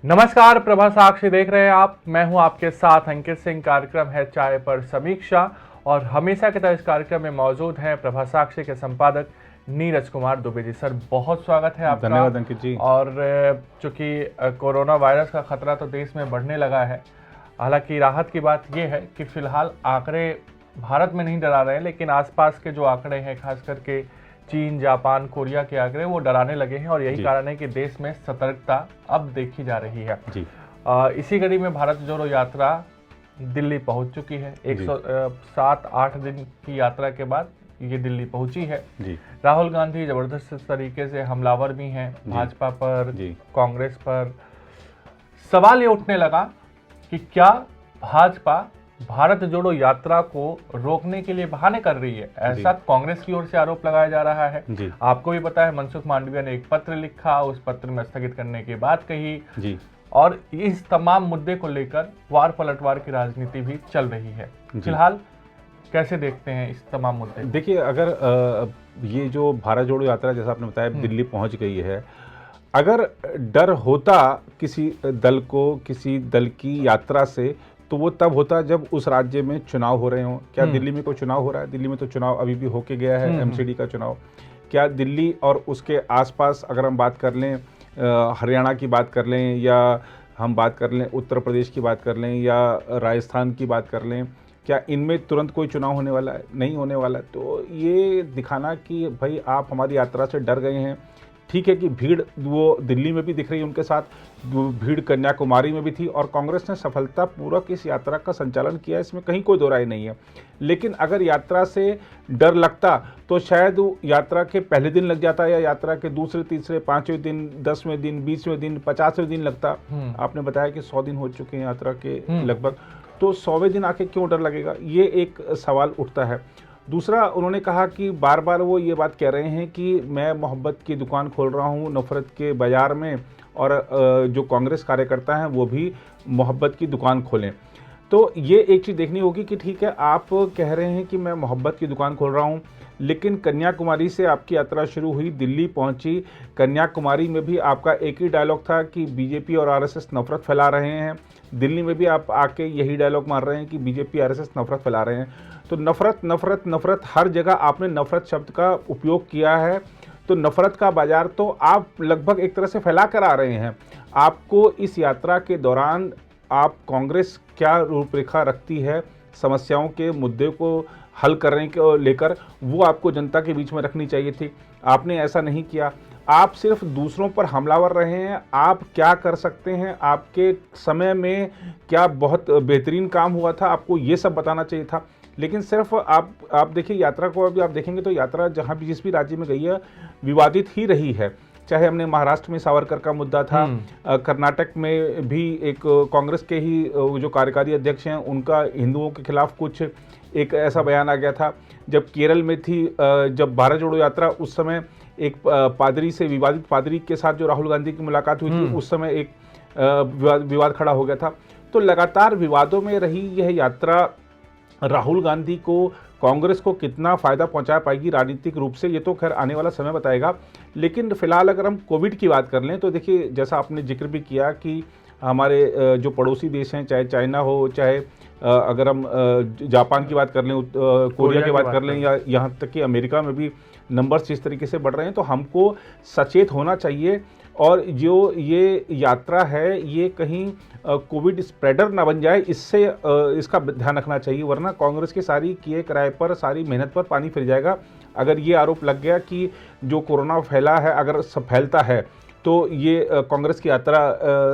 नमस्कार, प्रभा साक्षी देख रहे हैं आप। मैं हूं आपके साथ अंकित सिंह। कार्यक्रम है चाय पर समीक्षा और हमेशा की तरह इस कार्यक्रम में मौजूद हैं प्रभा साक्षी के संपादक नीरज कुमार दुबे जी। सर, बहुत स्वागत है आपका। धन्यवाद अंकित जी। और चूंकि कोरोना वायरस का खतरा तो देश में बढ़ने लगा है, हालांकि राहत की बात यह है कि फिलहाल आंकड़े भारत में नहीं डरा रहे हैं, लेकिन आसपास के जो आंकड़े हैं, खास करके चीन, जापान, कोरिया के आंकड़े वो डराने लगे हैं और यही कारण है कि देश में सतर्कता अब देखी जा रही है जी। इसी कड़ी में भारत जोड़ो यात्रा दिल्ली पहुंच चुकी है। 107-8 दिन की यात्रा के बाद ये दिल्ली पहुंची है जी। राहुल गांधी जबरदस्त तरीके से हमलावर भी हैं भाजपा पर, कांग्रेस पर। सवाल ये उठने लगा कि क्या भाजपा भारत जोड़ो यात्रा को रोकने के लिए बहाने कर रही है, ऐसा कांग्रेस की ओर से आरोप लगाया जा रहा है। आपको भी पता है, मनसुख मांडविया ने एक पत्र लिखा, उस पत्र में स्थगित करने की बात कही जी। और इस तमाम मुद्दे को लेकर वार पलटवार की राजनीति भी चल रही है। फिलहाल कैसे देखते हैं इस तमाम मुद्दे? देखिए, अगर ये जो भारत जोड़ो यात्रा जैसा आपने बताया दिल्ली पहुंच गई है, अगर डर होता किसी दल को, किसी दल की यात्रा से, तो वो तब होता जब उस राज्य में चुनाव हो रहे हों। क्या दिल्ली में कोई चुनाव हो रहा है? दिल्ली में तो चुनाव अभी भी होके गया है, एमसीडी का चुनाव। क्या दिल्ली और उसके आसपास अगर हम बात कर लें, हरियाणा की बात कर लें, या हम बात कर लें उत्तर प्रदेश की बात कर लें, या राजस्थान की बात कर लें, क्या इनमें तुरंत कोई चुनाव होने वाला है? नहीं होने वाला है। तो ये दिखाना कि भाई आप हमारी यात्रा से डर गए हैं। ठीक है कि भीड़ वो दिल्ली में भी दिख रही है, उनके साथ भीड़ कन्याकुमारी में भी थी और कांग्रेस ने सफलतापूर्वक इस यात्रा का संचालन किया, इसमें कहीं कोई दो राय नहीं है। लेकिन अगर यात्रा से डर लगता तो शायद यात्रा के पहले दिन लग जाता, या यात्रा के दूसरे, तीसरे, 5वें दिन, 10वें दिन, 20वें दिन, 50वें दिन लगता। आपने बताया कि 100 दिन हो चुके हैं यात्रा के लगभग, तो 100वें दिन आके क्यों डर लगेगा? ये एक सवाल उठता है। दूसरा, उन्होंने कहा कि बार बार वो ये बात कह रहे हैं कि मैं मोहब्बत की दुकान खोल रहा हूँ नफरत के बाजार में, और जो कांग्रेस कार्यकर्ता हैं वो भी मोहब्बत की दुकान खोलें। तो ये एक चीज़ देखनी होगी कि ठीक है, आप कह रहे हैं कि मैं मोहब्बत की दुकान खोल रहा हूँ, लेकिन कन्याकुमारी से आपकी यात्रा शुरू हुई, दिल्ली पहुंची। कन्याकुमारी में भी आपका एक ही डायलॉग था कि बीजेपी और आरएसएस नफरत फैला रहे हैं। दिल्ली में भी आप आके यही डायलॉग मार रहे हैं कि बीजेपी आरएसएस नफरत फैला रहे हैं। तो नफरत नफरत नफरत, हर जगह आपने नफरत शब्द का उपयोग किया है। तो नफरत का बाजार तो आप लगभग एक तरह से फैला कर आ रहे हैं। आपको इस यात्रा के दौरान आप कांग्रेस क्या रूपरेखा रखती है समस्याओं के मुद्दे को हल करने के लेकर, वो आपको जनता के बीच में रखनी चाहिए थी। आपने ऐसा नहीं किया। आप सिर्फ दूसरों पर हमलावर रहे हैं। आप क्या कर सकते हैं, आपके समय में क्या बहुत बेहतरीन काम हुआ था, आपको ये सब बताना चाहिए था। लेकिन सिर्फ आप देखिए, यात्रा को अभी आप देखेंगे तो यात्रा जहाँ भी जिस भी राज्य में गई है विवादित ही रही है। चाहे हमने महाराष्ट्र में सावरकर का मुद्दा था, कर्नाटक में भी एक कांग्रेस के ही जो कार्यकारी अध्यक्ष हैं उनका हिंदुओं के खिलाफ कुछ एक ऐसा बयान आ गया था। जब केरल में थी, जब भारत जोड़ो यात्रा, उस समय एक पादरी से, विवादित पादरी के साथ जो राहुल गांधी की मुलाकात हुई थी, उस समय एक विवाद खड़ा हो गया था। तो लगातार विवादों में रही यह यात्रा राहुल गांधी को, कांग्रेस को कितना फ़ायदा पहुंचा पाएगी राजनीतिक रूप से, ये तो खैर आने वाला समय बताएगा। लेकिन फिलहाल अगर हम कोविड की बात कर लें तो देखिए, जैसा आपने जिक्र भी किया कि हमारे जो पड़ोसी देश हैं, चाहे चाइना हो, चाहे अगर हम जापान की बात कर लें, कोरिया की बात कर लें, या यहाँ तक कि अमेरिका में भी नंबर्स जिस तरीके से बढ़ रहे हैं, तो हमको सचेत होना चाहिए। और जो ये यात्रा है, ये कहीं कोविड स्प्रेडर ना बन जाए, इससे इसका ध्यान रखना चाहिए, वरना कांग्रेस के सारी किए किराए पर, सारी मेहनत पर पानी फिर जाएगा। अगर ये आरोप लग गया कि जो कोरोना फैला है, अगर सब फैलता है तो ये कांग्रेस की यात्रा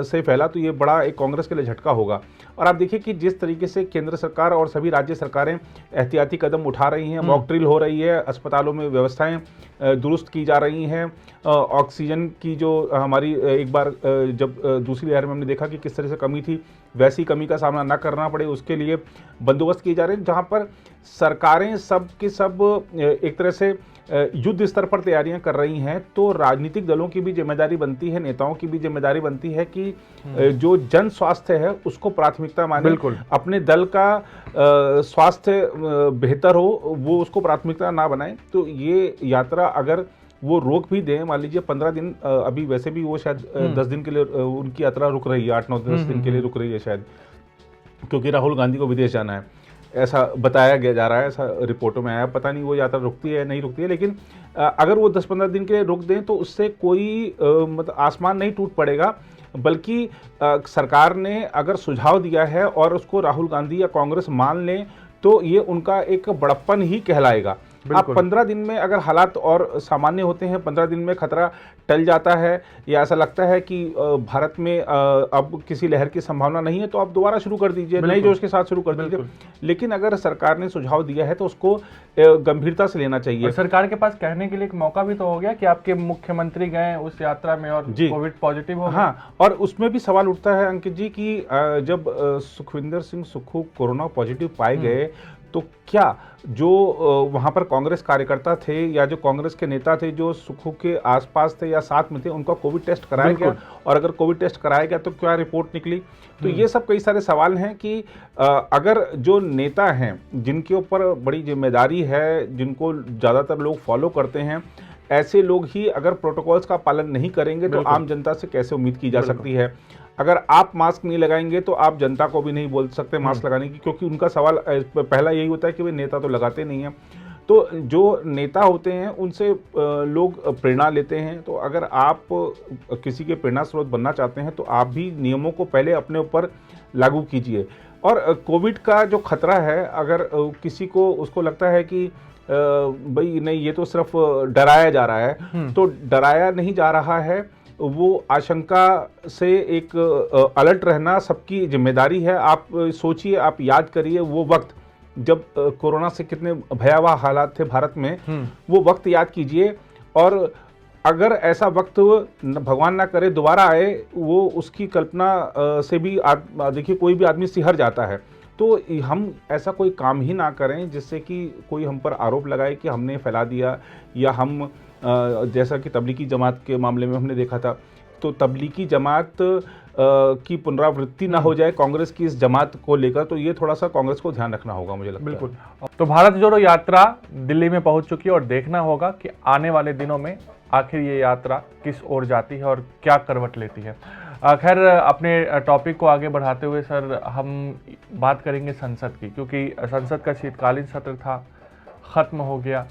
से फैला, तो ये बड़ा एक कांग्रेस के लिए झटका होगा। और आप देखिए कि जिस तरीके से केंद्र सरकार और सभी राज्य सरकारें एहतियाती कदम उठा रही हैं, मॉक ड्रिल हो रही है, अस्पतालों में व्यवस्थाएं दुरुस्त की जा रही हैं, ऑक्सीजन की जो हमारी एक बार जब दूसरी लहर में हमने देखा कि किस तरह से कमी थी, वैसी कमी का सामना ना करना पड़े, उसके लिए बंदोबस्त किए जा रहे हैं, जहाँ पर सरकारें सब के सब एक तरह से युद्ध स्तर पर तैयारियां कर रही हैं। तो राजनीतिक दलों की भी जिम्मेदारी बनती है, नेताओं की भी जिम्मेदारी बनती है कि जो जन स्वास्थ्य है उसको प्राथमिकता माने, अपने दल का स्वास्थ्य बेहतर हो वो उसको प्राथमिकता ना बनाए। तो ये यात्रा अगर वो रोक भी दें, मान लीजिए 15 दिन, अभी वैसे भी वो शायद 10 दिन के लिए उनकी यात्रा रुक रही है, 8-9-10 दिन के लिए रुक रही है शायद, क्योंकि राहुल गांधी को विदेश जाना है, ऐसा बताया गया जा रहा है, ऐसा रिपोर्टों में आया। पता नहीं वो यात्रा रुकती है या नहीं रुकती है, लेकिन अगर वो 10-15 दिन के लिए रुक दें तो उससे कोई मतलब आसमान नहीं टूट पड़ेगा, बल्कि सरकार ने अगर सुझाव दिया है और उसको राहुल गांधी या कांग्रेस मान लें तो ये उनका एक बड़प्पन ही कहलाएगा। आप 15 दिन में अगर हालात और सामान्य होते हैं, 15 दिन में खतरा टल जाता है या ऐसा लगता है कि भारत में अब किसी लहर की संभावना नहीं है, तो आप दोबारा शुरू कर दीजिए, नए जोश के साथ शुरू कर दीजिए। लेकिन अगर सरकार ने सुझाव दिया है तो उसको गंभीरता से लेना चाहिए। और सरकार के पास कहने के लिए एक मौका भी तो हो गया कि आपके मुख्यमंत्री गए उस यात्रा में और कोविड पॉजिटिव हो गए। हाँ, और उसमें भी सवाल उठता है अंकित जी कि जब सुखविंदर सिंह सुक्खू कोरोना पॉजिटिव पाए गए तो क्या जो वहाँ पर कांग्रेस कार्यकर्ता थे या जो कांग्रेस के नेता थे जो सुक्खू के आसपास थे या साथ में थे, उनका कोविड टेस्ट कराया गया? और अगर कोविड टेस्ट कराया गया तो क्या रिपोर्ट निकली? तो ये सब कई सारे सवाल हैं कि अगर जो नेता हैं जिनके ऊपर बड़ी जिम्मेदारी है, जिनको ज़्यादातर लोग फॉलो करते हैं, ऐसे लोग ही अगर प्रोटोकॉल्स का पालन नहीं करेंगे तो आम जनता से कैसे उम्मीद की जा सकती है? अगर आप मास्क नहीं लगाएंगे तो आप जनता को भी नहीं बोल सकते मास्क लगाने की, क्योंकि उनका सवाल पहला यही होता है कि वे नेता तो लगाते नहीं हैं। तो जो नेता होते हैं उनसे लोग प्रेरणा लेते हैं। तो अगर आप किसी के प्रेरणा स्रोत बनना चाहते हैं तो आप भी नियमों को पहले अपने ऊपर लागू कीजिए। और कोविड का जो खतरा है, अगर किसी को उसको लगता है कि भाई नहीं ये तो सिर्फ डराया जा रहा है, तो डराया नहीं जा रहा है, वो आशंका से एक अलर्ट रहना सबकी जिम्मेदारी है। आप सोचिए, आप याद करिए वो वक्त जब कोरोना से कितने भयावह हालात थे भारत में, वो वक्त याद कीजिए। और अगर ऐसा वक्त भगवान ना करे दोबारा आए, वो उसकी कल्पना से भी देखिए कोई भी आदमी सिहर जाता है। तो हम ऐसा कोई काम ही ना करें जिससे कि कोई हम पर आरोप लगाए कि हमने फैला दिया, या हम जैसा कि तबलीगी जमात के मामले में हमने देखा था, तो तबलीगी जमात की पुनरावृत्ति ना हो जाए कांग्रेस की इस जमात को लेकर। तो ये थोड़ा सा कांग्रेस को ध्यान रखना होगा, मुझे लगता है। बिल्कुल। तो भारत जोड़ो यात्रा दिल्ली में पहुंच चुकी है और देखना होगा कि आने वाले दिनों में आखिर ये यात्रा किस ओर जाती है और क्या करवट लेती है। खैर, अपने टॉपिक को आगे बढ़ाते हुए सर हम बात करेंगे संसद की, क्योंकि संसद का शीतकालीन सत्र था, ख़त्म हो गया।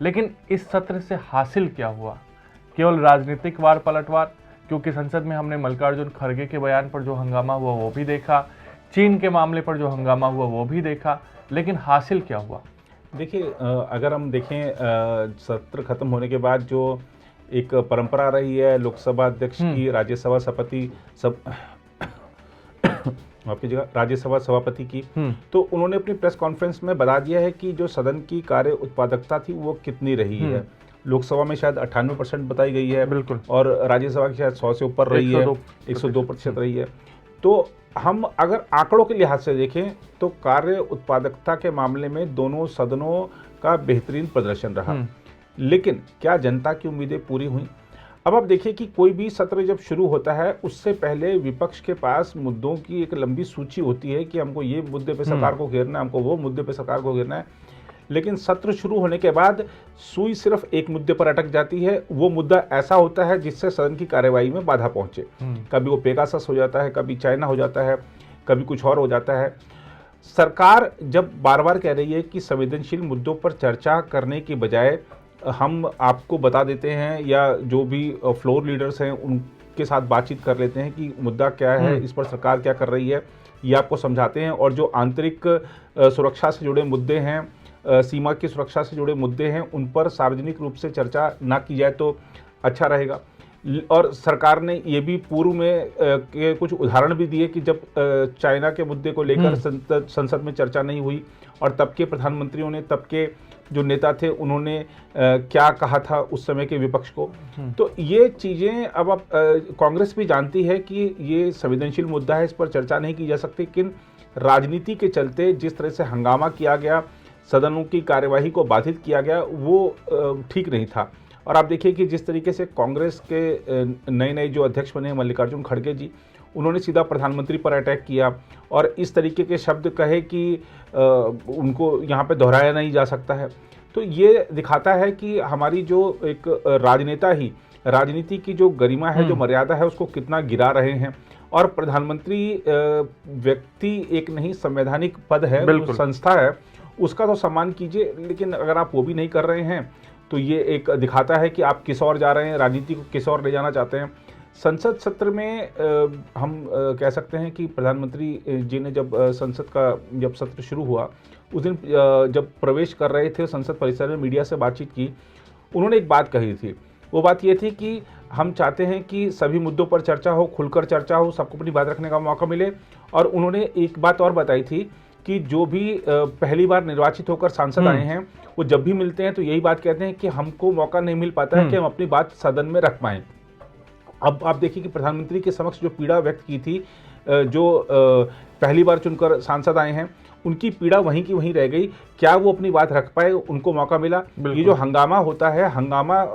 लेकिन इस सत्र से हासिल क्या हुआ? केवल राजनीतिक वार पलटवार, क्योंकि संसद में हमने मल्लिकार्जुन खड़गे के बयान पर जो हंगामा हुआ वो भी देखा, चीन के मामले पर जो हंगामा हुआ वो भी देखा, लेकिन हासिल क्या हुआ? देखिए, अगर हम देखें सत्र खत्म होने के बाद जो एक परंपरा रही है लोकसभा अध्यक्ष की राज्यसभा सभापति आपकी जगह राज्यसभा सभापति की, तो उन्होंने अपनी प्रेस कॉन्फ्रेंस में बता दिया है कि जो सदन की कार्य उत्पादकता थी वो कितनी रही है। लोकसभा में शायद 98% बताई गई है, बिल्कुल, और राज्यसभा की शायद 100 से ऊपर रही है, 102% रही है। तो हम अगर आंकड़ों के लिहाज से देखें तो कार्य उत्पादकता के मामले में दोनों सदनों का बेहतरीन प्रदर्शन रहा। लेकिन क्या जनता की उम्मीदें पूरी हुई? अब आप देखिए कि कोई भी सत्र जब शुरू होता है उससे पहले विपक्ष के पास मुद्दों की एक लंबी सूची होती है कि हमको ये मुद्दे पे सरकार को घेरना है, हमको वो मुद्दे पे सरकार को घेरना है। लेकिन सत्र शुरू होने के बाद सुई सिर्फ एक मुद्दे पर अटक जाती है। वो मुद्दा ऐसा होता है जिससे सदन की कार्यवाही में बाधा पहुंचे। कभी वो पेगासस हो जाता है, कभी चाइना हो जाता है, कभी कुछ और हो जाता है। सरकार जब बार बार कह रही है कि संवेदनशील मुद्दों पर चर्चा करने की बजाय हम आपको बता देते हैं या जो भी फ्लोर लीडर्स हैं उनके साथ बातचीत कर लेते हैं कि मुद्दा क्या है, इस पर सरकार क्या कर रही है, ये आपको समझाते हैं। और जो आंतरिक सुरक्षा से जुड़े मुद्दे हैं, सीमा की सुरक्षा से जुड़े मुद्दे हैं, उन पर सार्वजनिक रूप से चर्चा ना की जाए तो अच्छा रहेगा। और सरकार ने ये भी पूर्व में के कुछ उदाहरण भी दिए कि जब चाइना के मुद्दे को लेकर संसद में चर्चा नहीं हुई और तब के प्रधानमंत्रियों ने, तब के जो नेता थे उन्होंने क्या कहा था उस समय के विपक्ष को। तो ये चीज़ें अब कांग्रेस भी जानती है कि ये संवेदनशील मुद्दा है, इस पर चर्चा नहीं की जा सकती। लेकिन राजनीति के चलते जिस तरह से हंगामा किया गया, सदनों की कार्यवाही को बाधित किया गया, वो ठीक नहीं था। और आप देखिए कि जिस तरीके से कांग्रेस के नए जो अध्यक्ष बने हैं मल्लिकार्जुन खड़गे जी, उन्होंने सीधा प्रधानमंत्री पर अटैक किया और इस तरीके के शब्द कहे कि उनको यहाँ पे दोहराया नहीं जा सकता है। तो ये दिखाता है कि हमारी जो एक राजनेता ही राजनीति की जो गरिमा है, जो मर्यादा है, उसको कितना गिरा रहे हैं। और प्रधानमंत्री व्यक्ति एक नहीं, संवैधानिक पद है, जो संस्था है, उसका तो सम्मान कीजिए, लेकिन अगर आप वो भी नहीं कर रहे हैं तो ये एक दिखाता है कि आप किस ओर जा रहे हैं, राजनीति को किस ओर ले जाना चाहते हैं। संसद सत्र में हम कह सकते हैं कि प्रधानमंत्री जी ने जब संसद का जब सत्र शुरू हुआ, उस दिन जब प्रवेश कर रहे थे संसद परिसर में, मीडिया से बातचीत की, उन्होंने एक बात कही थी। वो बात ये थी कि हम चाहते हैं कि सभी मुद्दों पर चर्चा हो, खुलकर चर्चा हो, सबको अपनी बात रखने का मौका मिले। और उन्होंने एक बात और बताई थी कि जो भी पहली बार निर्वाचित होकर सांसद आए हैं, वो जब भी मिलते हैं तो यही बात कहते हैं कि हमको मौका नहीं मिल पाता है कि हम अपनी बात सदन में रख पाएं। अब आप देखिए कि प्रधानमंत्री के समक्ष जो पीड़ा व्यक्त की थी, जो पहली बार चुनकर सांसद आए हैं, उनकी पीड़ा वहीं की वहीं रह गई। क्या वो अपनी बात रख पाए? उनको मौका मिला? ये जो हंगामा होता है, हंगामा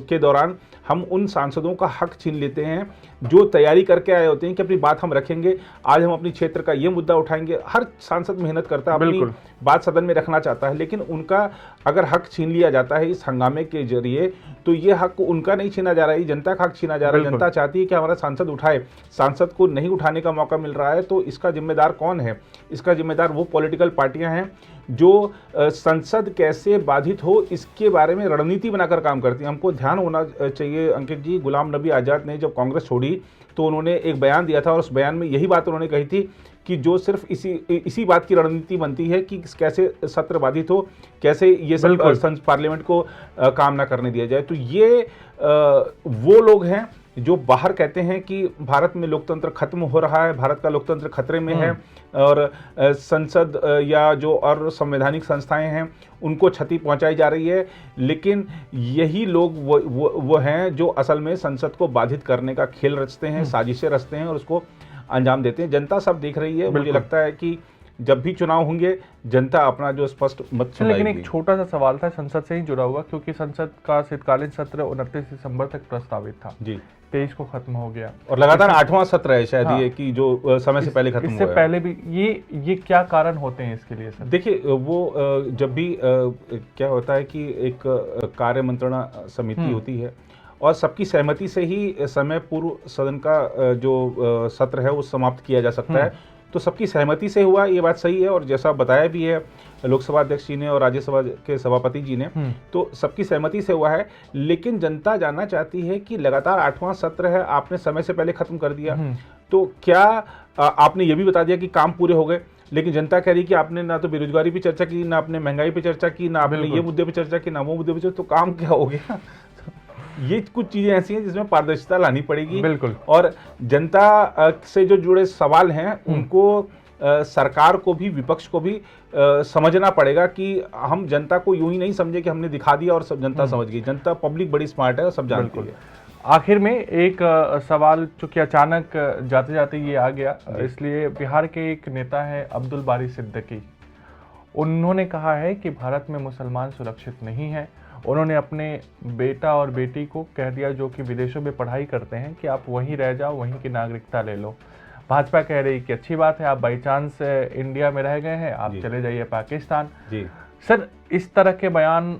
के दौरान हम उन सांसदों का हक छीन लेते हैं जो तैयारी करके आए होते हैं कि अपनी बात हम रखेंगे, आज हम अपनी क्षेत्र का ये मुद्दा उठाएंगे। हर सांसद मेहनत करता है, अपनी बात सदन में रखना चाहता है, लेकिन उनका अगर हक छीन लिया जाता है इस हंगामे के जरिए, तो ये हक उनका नहीं छीना जा रहा है, जनता का हक छीना जा रहा है। जनता चाहती है कि हमारा सांसद उठाए, सांसद को नहीं उठाने का मौका मिल रहा है। तो इसका जिम्मेदार कौन है? इसका जिम्मेदार वो पॉलिटिकल पार्टियां हैं जो संसद कैसे बाधित हो इसके बारे में रणनीति बनाकर काम करती हैं। हमको ध्यान होना चाहिए अंकित जी, गुलाम नबी आज़ाद ने जब कांग्रेस छोड़ी तो उन्होंने एक बयान दिया था, और उस बयान में यही बात उन्होंने कही थी कि जो सिर्फ इसी बात की रणनीति बनती है कि कैसे सत्र बाधित हो, कैसे ये सब पार्लियामेंट को काम ना करने दिया जाए। तो ये वो लोग हैं जो बाहर कहते हैं कि भारत में लोकतंत्र खत्म हो रहा है, भारत का लोकतंत्र खतरे में है, और संसद या जो और संवैधानिक संस्थाएं हैं उनको क्षति पहुंचाई जा रही है। लेकिन यही लोग वो हैं जो असल में संसद को बाधित करने का खेल रचते हैं, साजिशें रचते हैं और उसको अंजाम देते हैं। जनता सब देख रही है। मुझे लगता है कि जब भी चुनाव होंगे जनता अपना जो स्पष्ट मत सुनाएगी। लेकिन एक छोटा सा सवाल था, संसद से ही जुड़ा हुआ, क्योंकि संसद का शीतकालीन सत्र 29 दिसंबर तक प्रस्तावित था जी, 23 को खत्म हो गया, और लगातार 8वां सत्र है शायद ये कि जो समय से पहले खत्म हुआ है। इससे पहले भी ये क्या कारण होते हैं इसके लिए सर? देखिए, वो जब भी क्या होता है कि एक कार्य मंत्रणा समिति होती है और सबकी सहमति से ही समय पूर्व सदन का जो सत्र है वो समाप्त किया जा सकता है। तो सबकी सहमति से हुआ, ये बात सही है। और जैसा बताया भी है लोकसभा अध्यक्ष जी ने और राज्यसभा के सभापति जी ने, तो सबकी सहमति से हुआ है। लेकिन जनता जानना चाहती है कि लगातार 8वां सत्र है, आपने समय से पहले खत्म कर दिया, तो क्या आपने ये भी बता दिया कि काम पूरे हो गए, लेकिन जनता कह रही कि आपने ना तो बेरोजगारी पे चर्चा की, ना आपने महंगाई पे चर्चा की, ना आपने ये मुद्दे पे चर्चा की, ना वो मुद्दे पे चर्चा, तो काम क्या हो गया? ये कुछ चीजें ऐसी हैं जिसमें पारदर्शिता लानी पड़ेगी। बिल्कुल। और जनता से जो जुड़े सवाल हैं उनको सरकार को भी, विपक्ष को भी समझना पड़ेगा कि हम जनता को यूं ही नहीं समझे कि हमने दिखा दिया और सब जनता समझ गई। जनता, पब्लिक बड़ी स्मार्ट है और सब जानती है। आखिर में एक सवाल चूंकि अचानक जाते जाते ये आ गया, इसलिए बिहार के एक नेता है अब्दुल बारी सिद्दीकी, उन्होंने कहा है कि भारत में मुसलमान सुरक्षित नहीं है। उन्होंने अपने बेटा और बेटी को कह दिया जो कि विदेशों में पढ़ाई करते हैं कि आप वहीं रह जाओ, वहीं की नागरिकता ले लो। भाजपा कह रही कि अच्छी बात है, आप बाई चांस इंडिया में रह गए हैं, आप चले जाइए पाकिस्तान। सर, इस तरह के बयान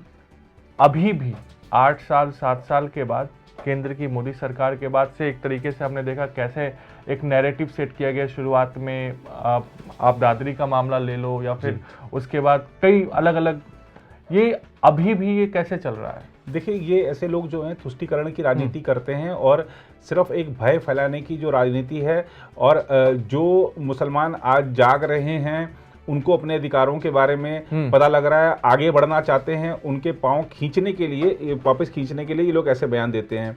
अभी भी 8 साल 7 साल के बाद, केंद्र की मोदी सरकार के बाद से एक तरीके से हमने देखा कैसे एक नैरेटिव सेट किया गया। शुरुआत में आप दादरी का मामला ले लो, या फिर उसके बाद कई अलग अलग, ये अभी भी ये कैसे चल रहा है? देखिए, ये ऐसे लोग जो हैं तुष्टीकरण की राजनीति करते हैं और सिर्फ एक भय फैलाने की जो राजनीति है, और जो मुसलमान आज जाग रहे हैं उनको अपने अधिकारों के बारे में पता लग रहा है, आगे बढ़ना चाहते हैं, उनके पांव खींचने के लिए, वापस खींचने के लिए ये लोग ऐसे बयान देते हैं।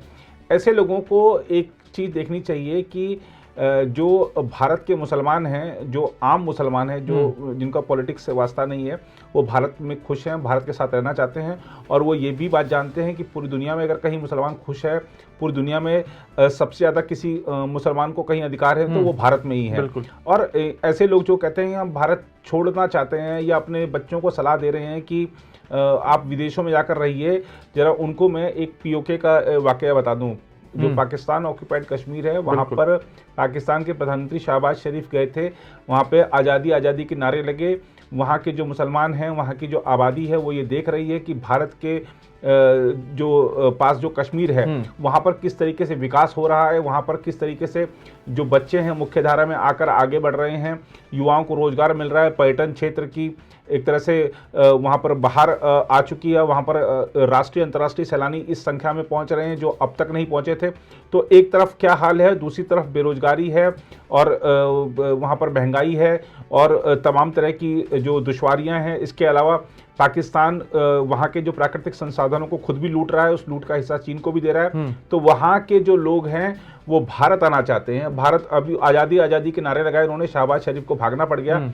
ऐसे लोगों को एक चीज़ देखनी चाहिए कि जो भारत के मुसलमान हैं, जो आम मुसलमान हैं, जो जिनका पॉलिटिक्स से वास्ता नहीं है, वो भारत में खुश हैं, भारत के साथ रहना चाहते हैं, और वो ये भी बात जानते हैं कि पूरी दुनिया में अगर कहीं मुसलमान खुश है, पूरी दुनिया में सबसे ज़्यादा किसी मुसलमान को कहीं अधिकार है तो वो भारत में ही है। और ऐसे लोग जो कहते हैं हम भारत छोड़ना चाहते हैं या अपने बच्चों को सलाह दे रहे हैं कि आप विदेशों में जाकर रहिए, जरा उनको मैं एक पीओके का वाकया बता दूं। जो पाकिस्तान ऑक्यूपाइड कश्मीर है, वहाँ पर पाकिस्तान के प्रधानमंत्री शहबाज शरीफ गए थे, वहाँ पे आज़ादी आज़ादी के नारे लगे, वहाँ के जो मुसलमान हैं, वहाँ की जो आबादी है वो ये देख रही है कि भारत के जो पास जो कश्मीर है वहाँ पर किस तरीके से विकास हो रहा है, वहाँ पर किस तरीके से जो बच्चे हैं मुख्यधारा में आकर आगे बढ़ रहे हैं, युवाओं को रोजगार मिल रहा है, पर्यटन क्षेत्र की एक तरह से वहाँ पर बाहर आ चुकी है, वहाँ पर राष्ट्रीय अंतर्राष्ट्रीय सैलानी इस संख्या में पहुँच रहे हैं जो अब तक नहीं पहुँचे थे। तो एक तरफ क्या हाल है, दूसरी तरफ बेरोजगारी है और वहाँ पर महंगाई है और तमाम तरह की जो दुश्वारियाँ हैं। इसके अलावा पाकिस्तान वहाँ के जो प्राकृतिक संसाधनों को खुद भी लूट रहा है, उस लूट का हिस्सा चीन को भी दे रहा है। तो वहाँ के जो लोग हैं वो भारत आना चाहते हैं। भारत अभी आज़ादी आज़ादी के नारे लगाए उन्होंने, शहबाज शरीफ को भागना पड़ गया।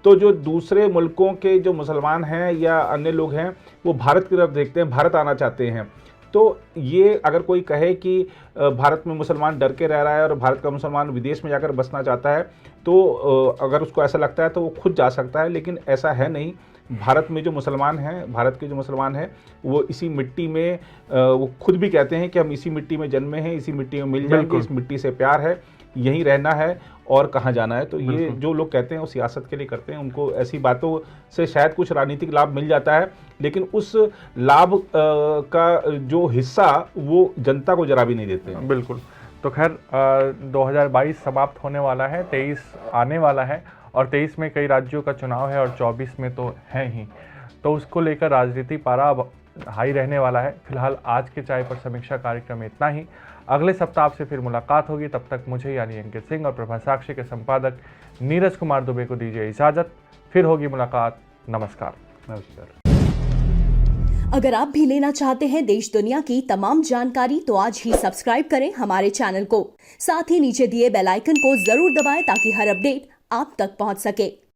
तो जो दूसरे मुल्कों के जो मुसलमान हैं या अन्य लोग हैं वो भारत की तरफ देखते हैं, भारत आना चाहते हैं। तो ये अगर कोई कहे कि भारत में मुसलमान डर के रह रहा है और भारत का मुसलमान विदेश में जाकर बसना चाहता है, तो अगर उसको ऐसा लगता है तो वो खुद जा सकता है, लेकिन ऐसा है नहीं। भारत में जो मुसलमान हैं, भारत के जो मुसलमान हैं वो इसी मिट्टी में, वो खुद भी कहते हैं कि हम इसी मिट्टी में जन्मे हैं, इसी मिट्टी में मिल जाएंगे, इस मिट्टी से प्यार है, यहीं रहना है और कहाँ जाना है। तो ये जो लोग कहते हैं वो सियासत के लिए करते हैं, उनको ऐसी बातों से शायद कुछ राजनीतिक लाभ मिल जाता है, लेकिन उस लाभ का जो हिस्सा वो जनता को जरा भी नहीं देते हैं। बिल्कुल। तो खैर 2022 समाप्त होने वाला है, 23 आने वाला है और 23 में कई राज्यों का चुनाव है और 24 में तो है ही। तो उसको लेकर राजनीति पारा अब हाई रहने वाला है। फिलहाल आज के चाय पर समीक्षा कार्यक्रम में इतना ही। अगले सप्ताह आपसे फिर मुलाकात होगी। तब तक मुझे यानी अंकित सिंह और प्रभा साक्षी के संपादक नीरज कुमार दुबे को दीजिए इजाजत। फिर होगी मुलाकात। नमस्कार। अगर आप भी लेना चाहते हैं देश दुनिया की तमाम जानकारी तो आज ही सब्सक्राइब करें हमारे चैनल को। साथ ही नीचे दिए बेल आइकन को जरूर दबाएं ताकि हर अपडेट आप तक पहुंच सके।